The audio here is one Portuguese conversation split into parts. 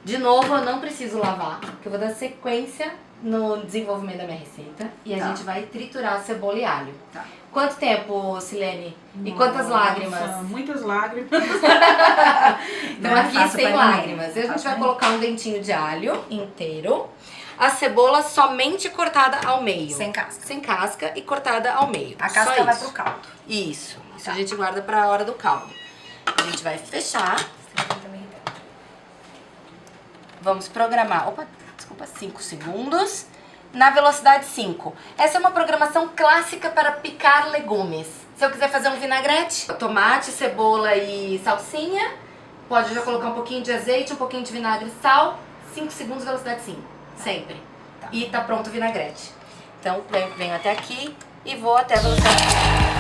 De novo, eu não preciso lavar, porque eu vou dar sequência no desenvolvimento da minha receita. E a gente vai triturar a cebola e alho. Tá. Quanto tempo, Silene? E quantas lágrimas? Muitas lágrimas. Então aqui sem lágrimas. A gente vai colocar um dentinho de alho inteiro. A cebola somente cortada ao meio. Sem casca. Sem casca e cortada ao meio. A casca vai pro caldo. Isso. Isso a gente guarda pra hora do caldo. A gente vai fechar. Vamos programar, 5 segundos, na velocidade 5. Essa é uma programação clássica para picar legumes. Se eu quiser fazer um vinagrete, tomate, cebola e salsinha, pode já colocar um pouquinho de azeite, um pouquinho de vinagre e sal, 5 segundos, velocidade 5, sempre. Tá. E tá pronto o vinagrete. Então, venho até aqui e vou até a velocidade 5.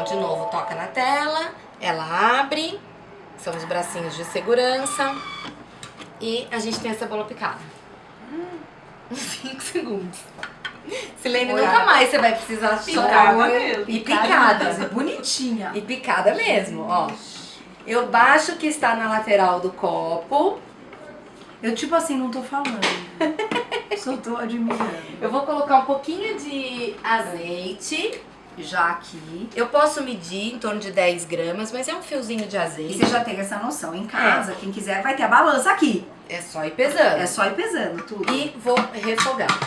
De novo, toca na tela, ela abre, são os bracinhos de segurança e a gente tem a cebola picada. 5 segundos. Silene, nunca mais você vai precisar chorar. E picada. Bonitinha. E picada mesmo, ó. Eu baixo o que está na lateral do copo. Eu tipo assim, não tô falando. Só tô admirando. Eu vou colocar um pouquinho de azeite. Já aqui. Eu posso medir em torno de 10 gramas, mas é um fiozinho de azeite. E você já tem essa noção. Em casa, quem quiser vai ter a balança aqui. É só ir pesando. É só ir pesando tudo. E vou refogar.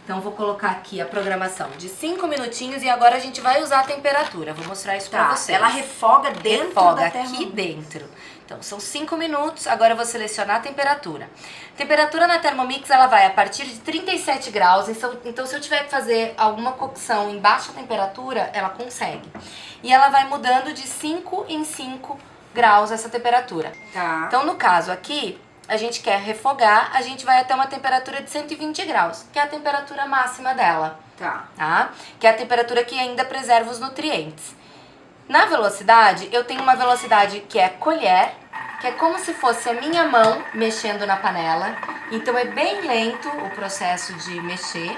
Então vou colocar aqui a programação de 5 minutinhos e agora a gente vai usar a temperatura. Vou mostrar isso pra vocês. Ela refoga dentro refoga da aqui dentro. Então são 5 minutos, agora eu vou selecionar a temperatura. Temperatura na Thermomix ela vai a partir de 37 graus, então se eu tiver que fazer alguma cocção em baixa temperatura, ela consegue. E ela vai mudando de 5 em 5 graus essa temperatura. Tá. Então no caso aqui, a gente quer refogar, a gente vai até uma temperatura de 120 graus, que é a temperatura máxima dela. Tá? Que é a temperatura que ainda preserva os nutrientes. Na velocidade, eu tenho uma velocidade que é colher, que é como se fosse a minha mão mexendo na panela. Então é bem lento o processo de mexer.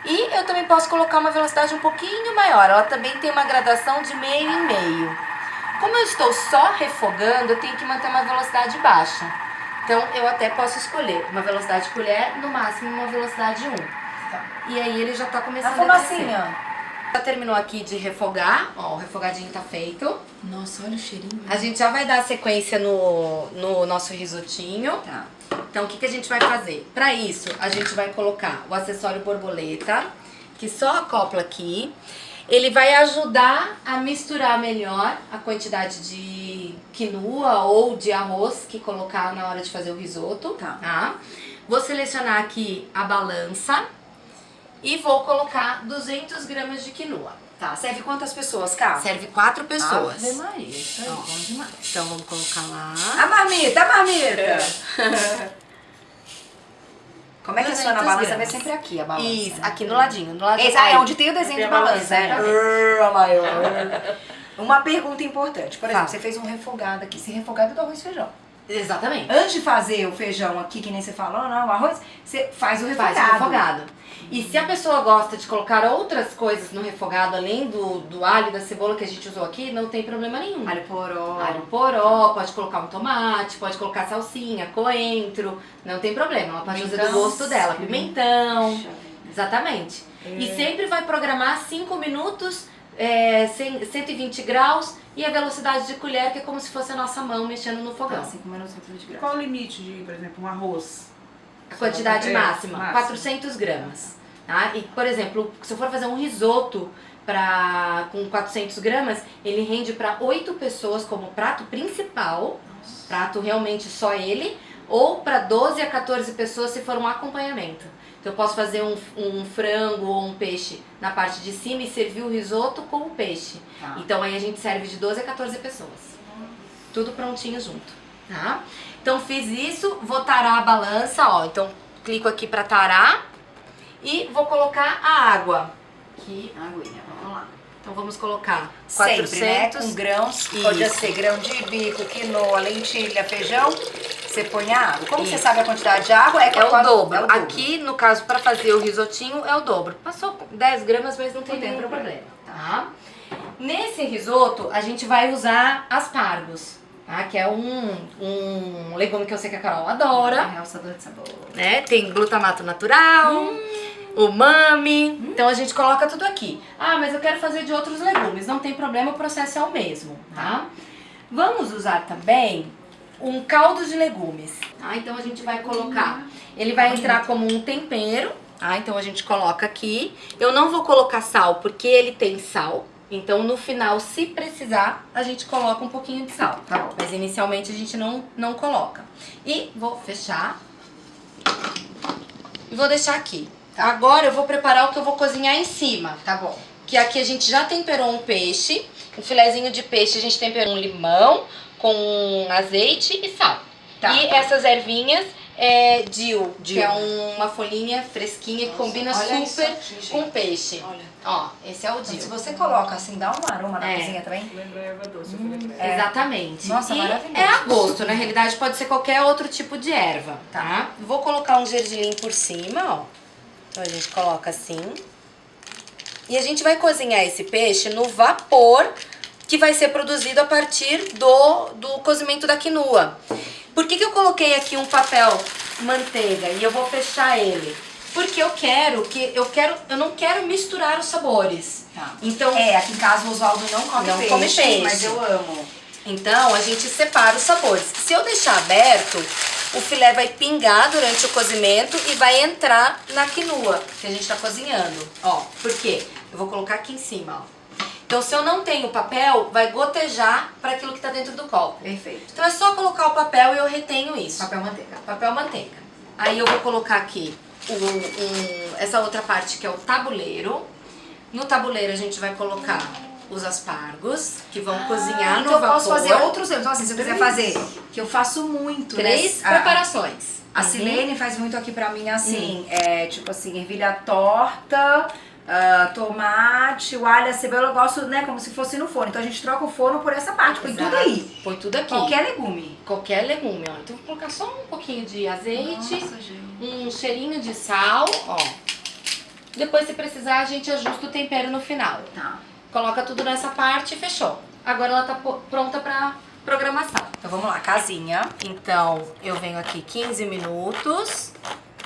E eu também posso colocar uma velocidade um pouquinho maior. Ela também tem uma gradação de meio em meio. Como eu estou só refogando, eu tenho que manter uma velocidade baixa. Então eu até posso escolher uma velocidade colher, no máximo uma velocidade 1. Tá. E aí ele já tá começando a crescer. Já terminou aqui de refogar, ó, o refogadinho tá feito. Nossa, olha o cheirinho. A gente já vai dar sequência no nosso risotinho. Tá. Então o que a gente vai fazer? Pra isso, a gente vai colocar o acessório borboleta, que só acopla aqui. Ele vai ajudar a misturar melhor a quantidade de quinoa ou de arroz que colocar na hora de fazer o risoto. Tá? Vou selecionar aqui a balança e vou colocar 200 gramas de quinoa. Tá, serve quantas pessoas, Cá? Serve 4 pessoas. Ave Maria, isso aí, bom demais. Então vamos colocar lá. A marmita! Como é que funciona a balança? Vem sempre aqui a balança. Isso, aqui no ladinho. Esse é onde tem o desenho de balança, A maior. Uma pergunta importante. Por exemplo, você fez um refogado aqui. Esse refogado é do arroz e feijão. Exatamente. Antes de fazer o feijão aqui, que nem você falou, não, o arroz, você faz o refogado. Faz o refogado. E se a pessoa gosta de colocar outras coisas no refogado, além do alho e da cebola que a gente usou aqui, não tem problema nenhum. Alho poró. Alho poró, pode colocar um tomate, pode colocar salsinha, coentro, não tem problema. Ela pode fazer do gosto dela. Pimentão. Exatamente. E sempre vai programar 5 minutos, 120 graus e a velocidade de colher, que é como se fosse a nossa mão mexendo no fogão. 5 minutos, 120 graus. Qual o limite de, por exemplo, um arroz? A quantidade máxima, 400 gramas. Tá? E, por exemplo, se eu for fazer um risoto com 400 gramas, ele rende para 8 pessoas como prato principal, prato realmente só ele, ou para 12 a 14 pessoas se for um acompanhamento. Então eu posso fazer um frango ou um peixe na parte de cima e servir o risoto com o peixe. Então aí a gente serve de 12 a 14 pessoas. Tudo prontinho junto. Tá? Então fiz isso, vou tarar a balança, ó. Então clico aqui pra tarar e vou colocar a água. Aqui, aguinha, vamos lá. Então vamos colocar 400, 400 né? Com grãos, pode ser grão de bico, quinoa, lentilha, feijão. Você põe a água. Como você sabe a quantidade de água? É o dobro. Aqui, no caso, pra fazer o risotinho, é o dobro. Passou 10 gramas, mas não tem nenhum problema. Tá? Nesse risoto, a gente vai usar aspargos, tá? Que é um legume que eu sei que a Carol adora. Realçador de sabor. Né? Tem glutamato natural, umami. Então a gente coloca tudo aqui. Ah, mas eu quero fazer de outros legumes. Não tem problema, o processo é o mesmo, tá? Vamos usar também um caldo de legumes. Tá? Então a gente vai colocar. Ele vai entrar como um tempero. Ah, então a gente coloca aqui. Eu não vou colocar sal porque ele tem sal. Então no final, se precisar, a gente coloca um pouquinho de sal. Tá bom. Mas inicialmente a gente não coloca. E vou fechar. E vou deixar aqui. Agora eu vou preparar o que eu vou cozinhar em cima. Tá bom. Que aqui a gente já temperou um peixe. Um filezinho de peixe a gente temperou um limão com azeite e sal. Tá. E essas ervinhas é dill, que é uma folhinha fresquinha que combina olha super isso aqui, com gente. peixe. Olha. Ó, esse é o Se dill. você coloca assim, dá um aroma na cozinha também. Lembra a erva doce, eu falei pra ela. Exatamente. Nossa, e maravilhoso. é a gosto, na realidade pode ser qualquer outro tipo de erva, tá? Vou colocar um gergelim por cima, ó. Então a gente coloca assim. E a gente vai cozinhar esse peixe no vapor que vai ser produzido a partir do cozimento da quinoa. Por que eu coloquei aqui um papel manteiga e eu vou fechar ele? Porque eu não quero misturar os sabores. Tá. Então, Aqui em casa o Oswaldo não come Não peixe, come peixe. mas eu amo. então a gente separa os sabores. Se eu deixar aberto, o filé vai pingar durante o cozimento e vai entrar na quinoa que a gente tá cozinhando. Ó, por quê? Eu vou colocar aqui em cima, ó. Então, se eu não tenho papel, vai gotejar para aquilo que tá dentro do copo. Perfeito. Então, é só colocar o papel e eu retenho isso. Papel manteiga. Papel manteiga. Aí eu vou colocar aqui essa outra parte que é o tabuleiro. No tabuleiro a gente vai colocar os aspargos, que vão cozinhar no então vapor. eu posso fazer outros. Então, assim, se eu quiser fazer, que eu faço muito. 3 né? preparações. A Silene faz muito aqui pra mim assim, tipo assim, ervilha torta, tomate, o alho, a cebola, eu gosto, né, como se fosse no forno. Então a gente troca o forno por essa parte, põe tudo aí. Põe tudo aqui. Qualquer legume. Qualquer legume, ó. Então vou colocar só um pouquinho de azeite, Nossa, gente. um cheirinho de sal, ó. Depois, se precisar, a gente ajusta o tempero no final. Tá. Coloca tudo nessa parte e fechou. Agora ela tá pronta pra programação. Então vamos lá, casinha. Então, eu venho aqui 15 minutos.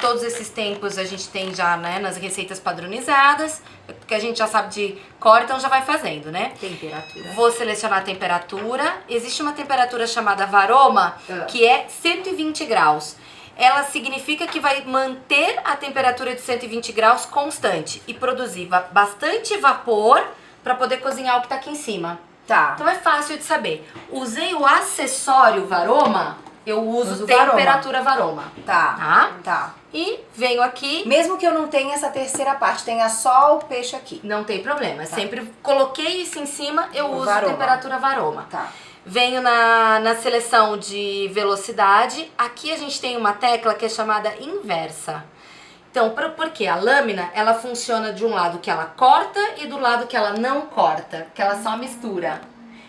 Todos esses tempos a gente tem já, né, nas receitas padronizadas, porque a gente já sabe de cor, então já vai fazendo, né? Temperatura. Vou selecionar a temperatura. Existe uma temperatura chamada varoma, que é 120 graus. Ela significa que vai manter a temperatura de 120 graus constante e produzir bastante vapor para poder cozinhar o que tá aqui em cima. Tá. Então é fácil de saber. Usei o acessório varoma, eu uso temperatura varoma. Tá. Tá. E venho aqui. Mesmo que eu não tenha essa terceira parte, tenha só o peixe aqui. Não tem problema. Sempre coloquei isso em cima, eu uso varoma. temperatura varoma. Tá. Venho na seleção de velocidade. Aqui a gente tem uma tecla que é chamada inversa. Então, porque a lâmina, ela funciona de um lado que ela corta e do lado que ela não corta, que ela só mistura.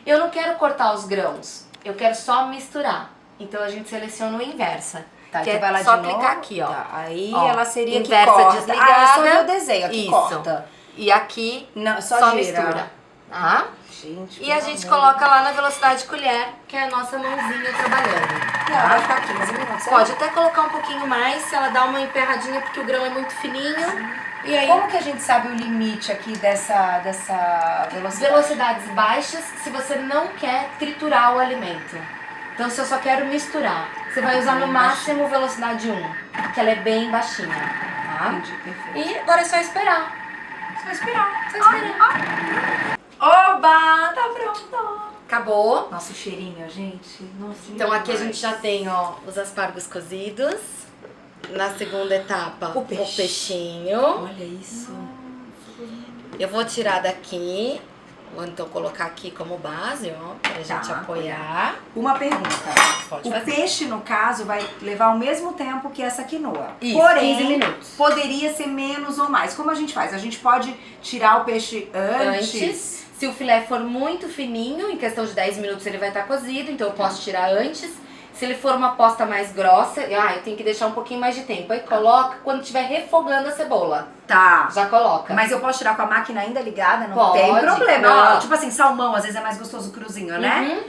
Eu não quero cortar os grãos, eu quero só misturar. Então a gente seleciona o inversa. Tá, que então vai lá é só de novo. clicar aqui, ó. Tá, aí Ó, ela seria que inversa corta. desligada. Ah, é só meu desenho, aqui Isso. corta. E aqui Não, só gira. mistura. Tá? Gente, E a gente coloca lá na velocidade colher, que é a nossa mãozinha trabalhando. Não, vai ficar 15 minutos. Pode até colocar um pouquinho mais, se ela dá uma emperradinha, porque o grão é muito fininho. E aí, Como que a gente sabe o limite aqui dessa velocidade? velocidades baixas, se você não quer triturar o alimento. Então, se eu só quero misturar, você vai usar no máximo velocidade 1, que ela é bem baixinha, tá? Entendi, perfeito. E agora é só esperar. Só esperar. Só esperar. Oba, tá pronto. Acabou. Nossa, o cheirinho, gente. Nossa, Então aqui a demais. gente já tem, ó, os aspargos cozidos. Na segunda etapa, O peixe. o peixinho. Olha isso. Eu vou tirar daqui. Vou então colocar aqui como base, ó, pra gente apoiar. Uma pergunta. Pode O fazer. peixe, no caso, vai levar o mesmo tempo que essa quinoa. Isso, Porém, 15 minutos. poderia ser menos ou mais. Como a gente faz? A gente pode tirar o peixe antes. Se o filé for muito fininho, em questão de 10 minutos ele vai estar cozido, então eu posso tirar antes. Se ele for uma pasta mais grossa, eu tenho que deixar um pouquinho mais de tempo. Aí coloca quando estiver refogando a cebola. Tá. Já coloca. Mas eu posso tirar com a máquina ainda ligada? Não Pode, tem problema. não. Ó, tipo assim, salmão, às vezes é mais gostoso cruzinho, né?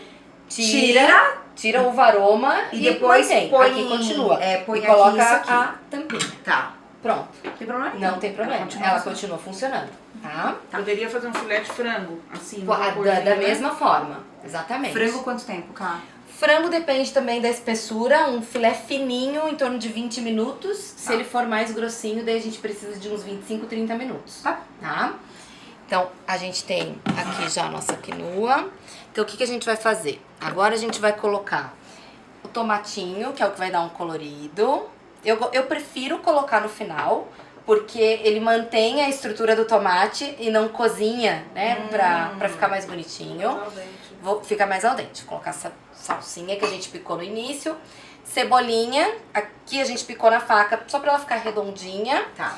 Tira o varoma e depois mantém. põe Aqui continua. põe e aqui coloca isso aqui. a tampinha. Tá. Pronto. Tem problema nenhum. Não tem problema. Ela continua funcionando, tá? Poderia fazer um filé de frango, assim, Da mesma forma, exatamente. Frango quanto tempo, Cá? Frango depende também da espessura, um filé fininho em torno de 20 minutos. Se ele for mais grossinho, daí a gente precisa de uns 25, 30 minutos. Tá? Então, a gente tem aqui já a nossa quinoa. Então, o que a gente vai fazer? Agora a gente vai colocar o tomatinho, que é o que vai dar um colorido. Eu prefiro colocar no final, porque ele mantém a estrutura do tomate e não cozinha, né? Pra ficar mais bonitinho. Fica mais al dente. Vou colocar essa salsinha que a gente picou no início. Cebolinha, aqui a gente picou na faca, só pra ela ficar redondinha. Tá.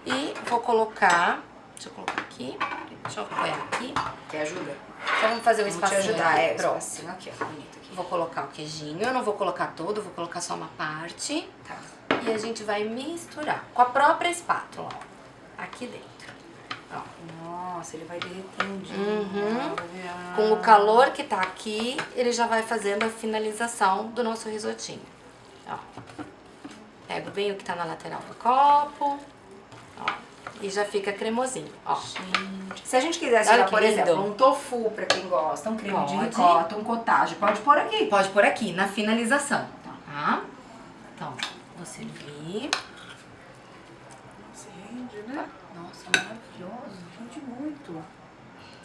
E vou colocar, deixa eu colocar aqui, deixa eu apoiar aqui. Quer ajuda? Só vamos fazer um espacinho te ajudar, aqui. Pronto. Espacinho aqui, ó, bonito aqui. Vou colocar o queijinho, eu não vou colocar todo, vou colocar só uma parte. Tá. E a gente vai misturar com a própria espátula, ó, aqui dentro. Ó. Nossa, ele vai derretendo. Com o calor que tá aqui, ele já vai fazendo a finalização do nosso risotinho. Ó. Pego bem o que tá na lateral do copo. Ó. E já fica cremosinho, ó. Gente. Se a gente quisesse Olha tirar, que por lindo. exemplo, um tofu, pra quem gosta, um creme de Pode. ricota, um cottage, pode pôr aqui. Pode pôr aqui, na finalização, tá? Então, vou servir. Se rende, né? Nossa, maravilhoso. Rende muito.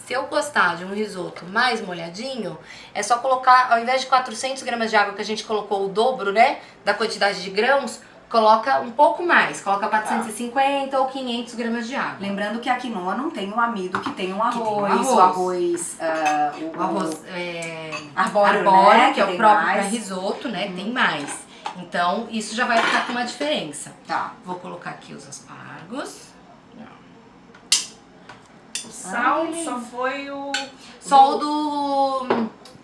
Se eu gostar de um risoto mais molhadinho, é só colocar, ao invés de 400 gramas de água que a gente colocou o dobro, né, da quantidade de grãos, coloca um pouco mais, coloca 450 ou 500 gramas de água. Lembrando que a quinoa não tem o amido que tem um arroz, arroz. o arroz, O arroz arbóreo, arbóreo, né, que é o tem próprio mais. para risoto, né, tem mais. Então, isso já vai ficar com uma diferença. Tá. Vou colocar aqui os aspargos. O sal só foi o... Só o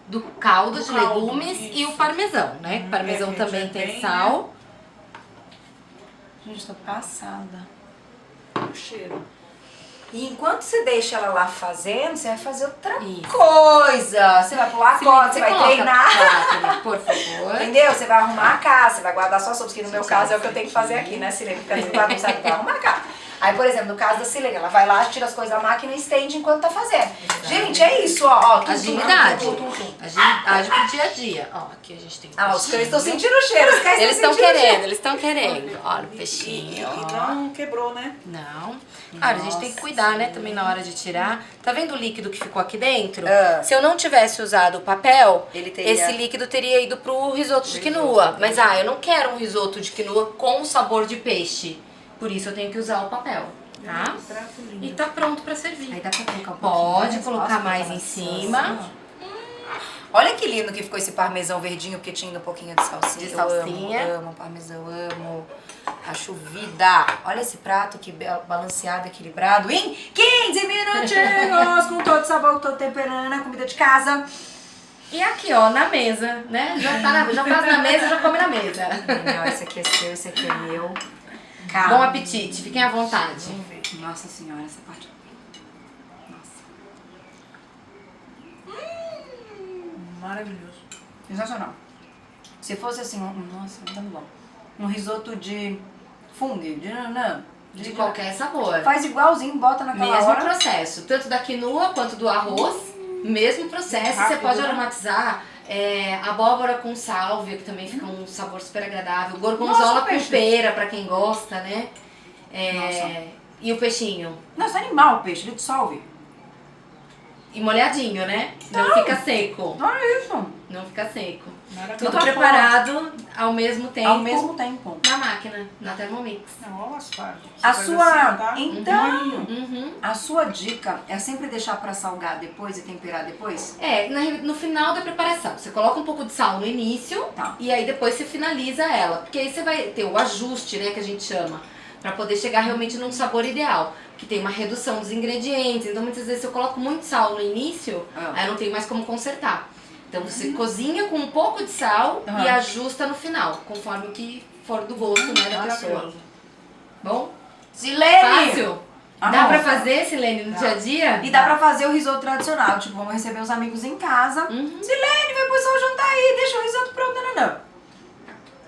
do caldo de caldo, legumes isso. e o parmesão, né? O parmesão que também já tem tem, sal. Gente, tô passada. O cheiro. E enquanto você deixa ela lá fazendo, você vai fazer outra Isso. coisa. Você vai pular a corda, você vai coloca treinar. quatro, por favor. Entendeu? Você vai arrumar a casa, você vai guardar suas sopas, que no meu Gente, caso é o que eu tenho que fazer aqui, né, Silene? Porque às vezes bagunçado vai arrumar a casa. Aí, por exemplo, no caso da Silene, ela vai lá, tira as coisas da máquina e estende enquanto tá fazendo. Gente, é isso, ó. Agilidade. Agilidade pro dia a dia. Ó, aqui a gente tem Ah, os cães peixinho. estão sentindo o cheiro, os cães Eles estão sentindo o cheiro. querendo, eles estão querendo. Olha o peixinho, E ó. não quebrou, né? Não. Cara, a gente tem que cuidar, né, também na hora de tirar. Tá vendo o líquido que ficou aqui dentro? Ah. Se eu não tivesse usado o papel, Ele teria- esse líquido teria ido pro risoto de quinoa. Mas, eu não quero um risoto de quinoa com sabor de peixe. Por isso eu tenho que usar o papel, tá? Que prato lindo. E tá pronto pra servir. Aí dá pra colocar um pouquinho Pode mais, colocar posso mais colocar em assim, cima. Olha que lindo que ficou esse parmesão verdinho, porque tinha um pouquinho de salsinha. De salsinha. Eu amo parmesão, amo. Acho vida. Olha esse prato que balanceado, equilibrado. Em 15 minutinhos, com todo sabor, todo temperando, a comida de casa. E aqui, ó, na mesa, né? Já faz na mesa, já come na mesa. Não, esse aqui é seu, esse aqui é meu. Bom apetite, fiquem à vontade. Vamos ver. Nossa senhora, essa parte. Nossa. Maravilhoso. Sensacional. Se fosse assim, nossa, tá bom. Um risoto de fungo, de nanã. De qualquer sabor. Faz igualzinho, bota naquela Mesmo hora. processo, tanto da quinoa quanto do arroz, mesmo processo. Você Rápido, pode né? aromatizar abóbora com sálvia, que também fica um sabor super agradável. Gorgonzola Nossa, com peixe. pera, pra quem gosta, né? Nossa. E o peixinho. Nossa, animal o peixe, ele dissolve. E molhadinho, né? Não fica seco. Olha isso. Não fica seco. Maravilhoso. Tudo preparado ao mesmo tempo. Ao mesmo tempo. Na máquina, na Thermomix. Não, olha as partes. A Você sua. faz assim, tá? Então, Uhum. a sua dica é sempre deixar pra salgar depois e temperar depois? No final da preparação, você coloca um pouco de sal no início, Tá. e aí depois você finaliza ela. Porque aí você vai ter o ajuste, né, que a gente chama, pra poder chegar realmente num sabor ideal. Que tem uma redução dos ingredientes, então muitas vezes eu coloco muito sal no início, aí eu não tenho mais como consertar. Então você cozinha com um pouco de sal e ajusta no final, conforme o que for do gosto, né, da pessoa. Bom? Silene! Fácil? Dá pra fazer, Silene, no dia a dia? E dá pra fazer o risoto tradicional. Tipo, vamos receber os amigos em casa. Silene, vai pro seu jantar aí, deixa o risoto pronto, não.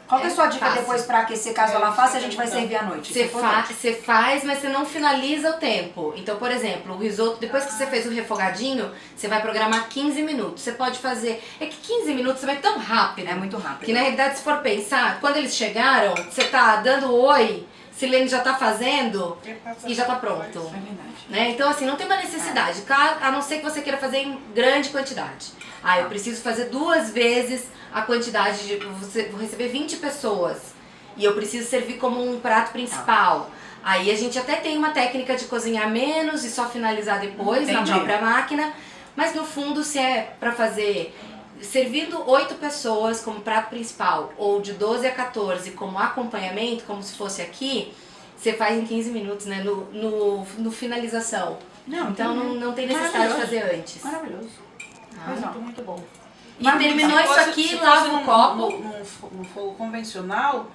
Qual que é a sua dica depois pra aquecer, caso ela faça, a gente vai servir à noite? Você faz, mas você não finaliza o tempo. Então, por exemplo, o risoto, depois que você fez o refogadinho, você vai programar 15 minutos. Você pode fazer... É que 15 minutos vai tão rápido. É muito rápido. Que na realidade, se for pensar, quando eles chegaram, você tá dando oi, Silene já tá fazendo e já tá pronto. É verdade. Né? Então, assim, não tem uma necessidade, a não ser que você queira fazer em grande quantidade. Eu preciso fazer 2 vezes a quantidade de... Vou receber 20 pessoas e eu preciso servir como um prato principal. Aí a gente até tem uma técnica de cozinhar menos e só finalizar depois na própria máquina, mas no fundo, se é pra fazer... Servindo 8 pessoas como prato principal ou de 12 a 14 como acompanhamento, como se fosse aqui, você faz em 15 minutos, né, no finalização. Então não tem necessidade de fazer antes. Maravilhoso. Muito bom. E terminou isso aqui, lava o copo. No fogo convencional,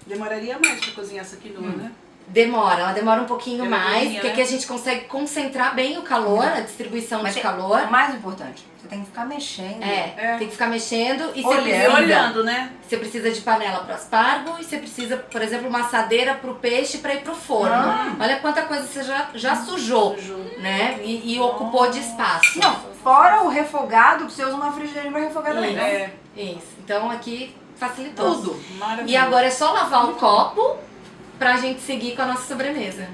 demoraria mais pra cozinhar essa quinoa, né? Ela demora um pouquinho Ela mais, durinha, porque aqui a gente consegue concentrar bem o calor, a distribuição de calor. O mais importante, você tem que ficar mexendo. Tem que ficar mexendo e Olhando, né? Você precisa de panela para aspargo e você precisa, por exemplo, uma assadeira para o peixe para ir pro forno. Olha quanta coisa você já sujou, né? E ocupou de espaço. Não, fora o refogado, que você usa uma frigideira para refogar também, né? Isso. Então aqui facilitou. Tudo. Maravilhoso. E agora é só lavar o copo pra gente seguir com a nossa sobremesa.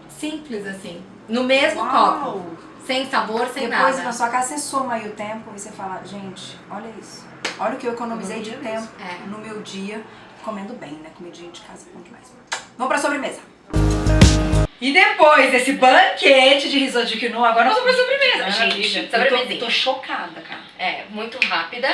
Simples assim. No mesmo copo. Sem sabor, sem nada. Depois na sua casa você soma aí o tempo e você fala, gente, olha isso. Olha o que eu economizei de tempo no meu dia, comendo bem, né? Comidinha de casa é bom demais. Vamos pra sobremesa. E depois desse banquete de risoto de quinoa, agora nós vamos pra sobremesa. Gente, eu tô chocada, cara. Muito rápida.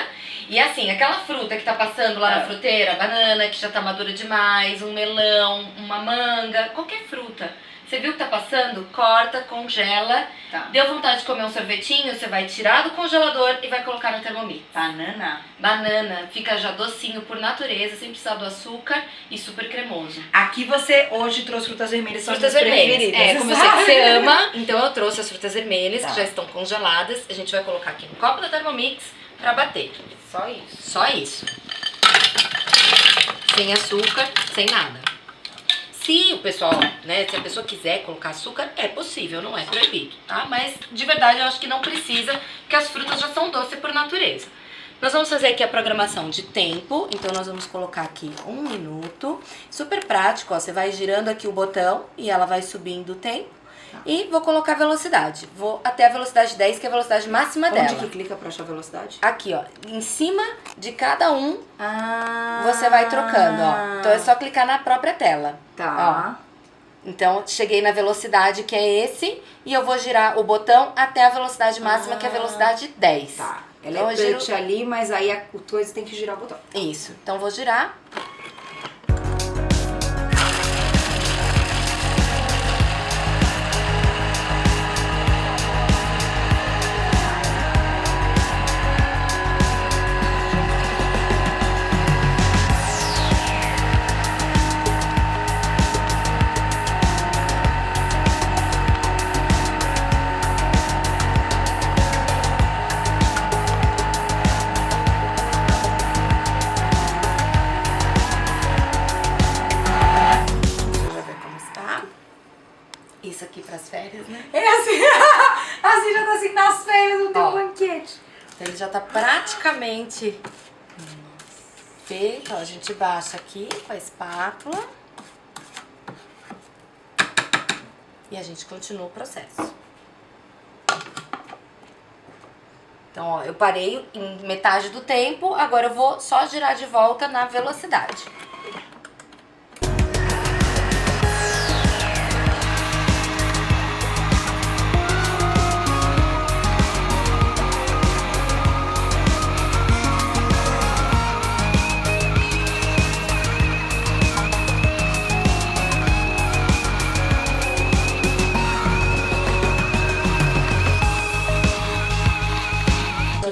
E assim, aquela fruta que tá passando lá na fruteira, banana que já tá madura demais, um melão, uma manga, qualquer fruta. Você viu que tá passando? Corta, congela. Deu vontade de comer um sorvetinho, você vai tirar do congelador e vai colocar no Thermomix. Banana, fica já docinho por natureza, sem precisar do açúcar e super cremoso. Aqui você hoje trouxe frutas vermelhas, são frutas as vermelhas. Como eu sei que você ama, então eu trouxe as frutas vermelhas que já estão congeladas. A gente vai colocar aqui no copo da Thermomix pra bater. Só isso. Sem açúcar, sem nada. Se o pessoal, né, se a pessoa quiser colocar açúcar, é possível, não é proibido, tá? Mas de verdade eu acho que não precisa, porque as frutas já são doces por natureza. Nós vamos fazer aqui a programação de tempo, então nós vamos colocar aqui 1 minuto. Super prático, ó, você vai girando aqui o botão e ela vai subindo o tempo. E vou colocar a velocidade. Vou até a velocidade 10, que é a velocidade máxima dela. Onde que clica pra achar a velocidade? Aqui, ó. Em cima de cada um, você vai trocando, ó. Então é só clicar na própria tela. Ó. Então, cheguei na velocidade, que é esse, e eu vou girar o botão até a velocidade máxima, que é a velocidade 10. Ela então, é touch ali, mas aí o coisa tem que girar o botão. Isso. Então, vou girar. Isso aqui pras férias, né? É assim, assim já tá assim nas férias, não tem um banquete. Então ele já tá praticamente feito. Ó, a gente baixa aqui com a espátula. E a gente continua o processo. Então, ó, eu parei em metade do tempo, agora eu vou só girar de volta na velocidade.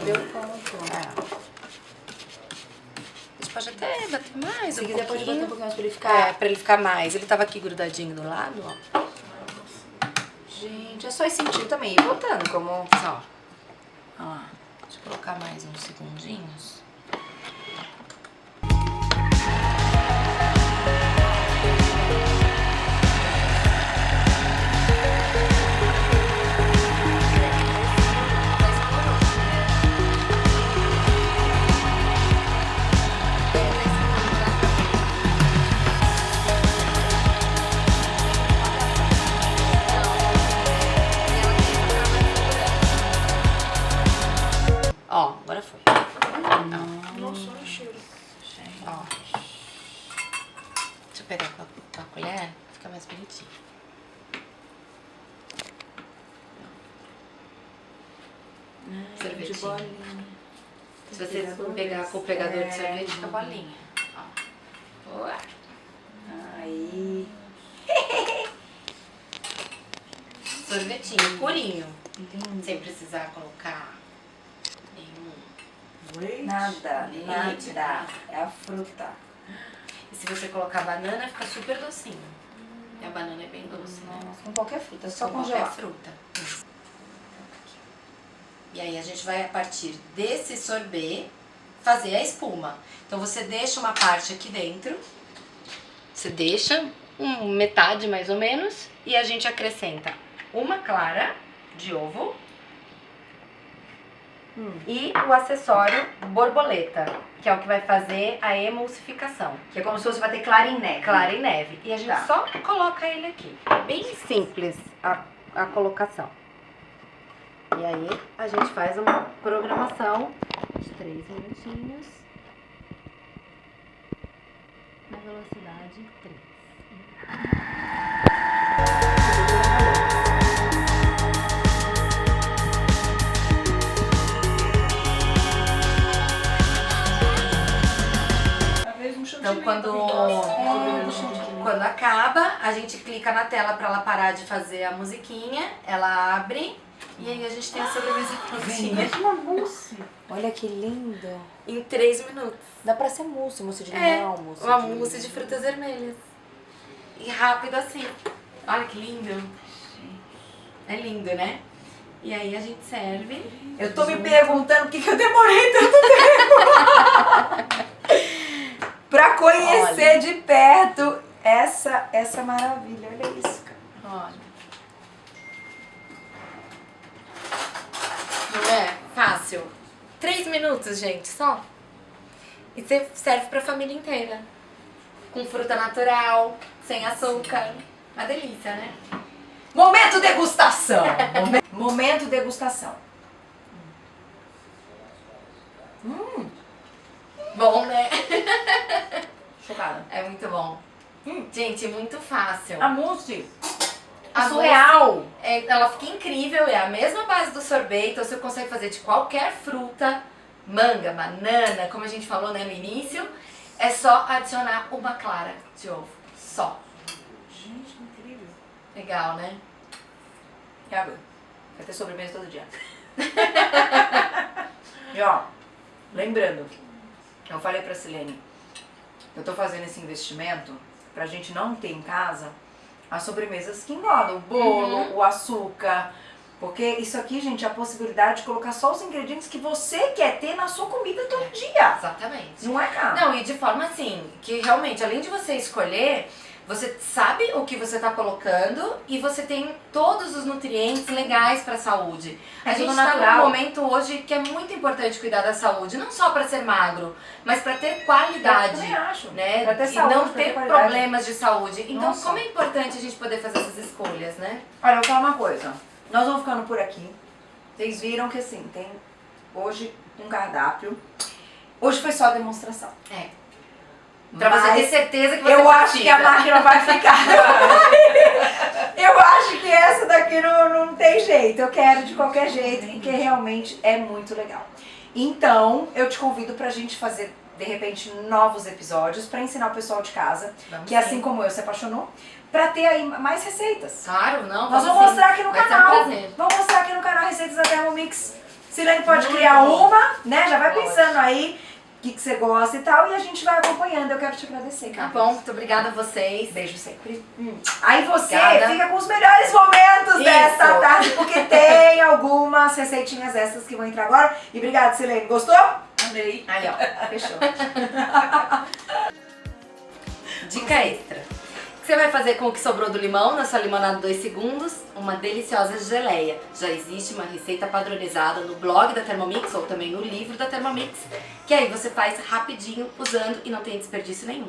Deu ponto. bater mais. Se um quiser, pode bater um pouquinho. pouquinho mais pra ele ficar. É, pra ele ficar mais. Ele tava aqui grudadinho do lado, ó. Gente, é só ir sentindo também. E botando como... Só. Olha lá. Deixa eu colocar mais uns segundinhos. Ó, agora foi. Nossa, olha o cheiro. Ó. Deixa eu pegar com a colher, fica mais bonitinho. Sorvetinho. De bolinha. Se você pegar com o pegador de sorvete, fica bolinha. Ó. Boa. Aí. Sorvetinho, purinho. Lindo. Sem precisar colocar nenhum. Leite. Nada, Leite. nada. É a fruta. E se você colocar banana, fica super docinho. E a banana é bem doce, né? Nossa, com qualquer fruta, só Com congelar. qualquer fruta. E aí a gente vai, a partir desse sorbet, fazer a espuma. Então você deixa uma parte aqui dentro, você deixa metade mais ou menos, e a gente acrescenta uma clara de ovo e o acessório borboleta, que é o que vai fazer a emulsificação. Que é como se fosse bater clara em neve. Clara e neve. E a gente Tá. só coloca ele aqui. Bem simples a colocação. E aí a gente faz uma programação de 3 minutinhos na velocidade 3. Talvez um Então chantilly quando também. Quando acaba, a gente clica na tela pra ela parar de fazer a musiquinha, ela abre e aí a gente tem a sobremesa prontinha. Uma mousse. Olha que lindo. Em 3 minutos. Dá pra ser mousse, mousse de É, limão, mousse uma mousse de frutas vermelhas. E rápido assim. Olha que lindo. É lindo, né? E aí a gente serve. Eu tô me perguntando por que eu demorei tanto tempo pra conhecer de perto essa maravilha. Olha isso, cara. Olha. Não é? Fácil. 3 minutos, gente, só. E você serve pra família inteira. Com fruta natural, sem açúcar. Uma delícia, né? Momento degustação. Momento degustação. Bom, né? Chocada. É muito bom. Gente, muito fácil. A mousse. A surreal. mousse, ela fica incrível, é a mesma base do sorvete, então você consegue fazer de qualquer fruta, manga, banana, como a gente falou, né, no início, é só adicionar uma clara de ovo, só. Gente, que incrível. Legal, né? E agora? Vai ter sobremesa todo dia. E ó, lembrando, eu falei pra Silene, eu tô fazendo esse investimento pra gente não ter em casa as sobremesas que engordam, o bolo, o açúcar. Porque isso aqui, gente, é a possibilidade de colocar só os ingredientes que você quer ter na sua comida todo dia. Exatamente. Não é caro. Não, e de forma assim, que realmente, além de você escolher, você sabe o que você tá colocando e você tem todos os nutrientes legais pra saúde. É A gente tudo tá natural. num momento hoje que é muito importante cuidar da saúde, não só pra ser magro, mas pra ter qualidade. Eu também acho. Né? Pra ter e saúde, não pra ter ter qualidade. problemas de saúde. Então, Nossa. como é importante a gente poder fazer essas escolhas, né? Olha, eu vou falar uma coisa. Nós vamos ficando por aqui. Vocês viram que assim, tem hoje um cardápio. Hoje foi só a demonstração. É. Pra você ter certeza que você eu acho que a precisa. máquina vai ficar. Eu acho que essa daqui não tem jeito. Eu quero de qualquer jeito, porque realmente é muito legal. Então, eu te convido pra gente fazer, de repente, novos episódios pra ensinar o pessoal de casa, Vamos que sim. assim como eu se apaixonou, pra ter aí mais receitas. Claro, não. Nós vamos sim. mostrar aqui no Vai ser um canal. prazer. Vamos mostrar aqui no canal Receitas da Thermomix. Silene pode criar uma, né? Já vai Pode. pensando aí que você gosta e tal, e a gente vai acompanhando. Eu quero te agradecer, Tá cara. bom, muito obrigada a vocês. Beijo sempre. Aí você Obrigada. fica com os melhores momentos Isso. desta tarde, porque tem algumas receitinhas essas que vão entrar agora. E obrigada, Silene. Gostou? Amei. Aí, ó. Fechou. Dica extra. O que você vai fazer com o que sobrou do limão na sua limonada 2 segundos? Uma deliciosa geleia. Já existe uma receita padronizada no blog da Thermomix ou também no livro da Thermomix, que aí você faz rapidinho usando e não tem desperdício nenhum.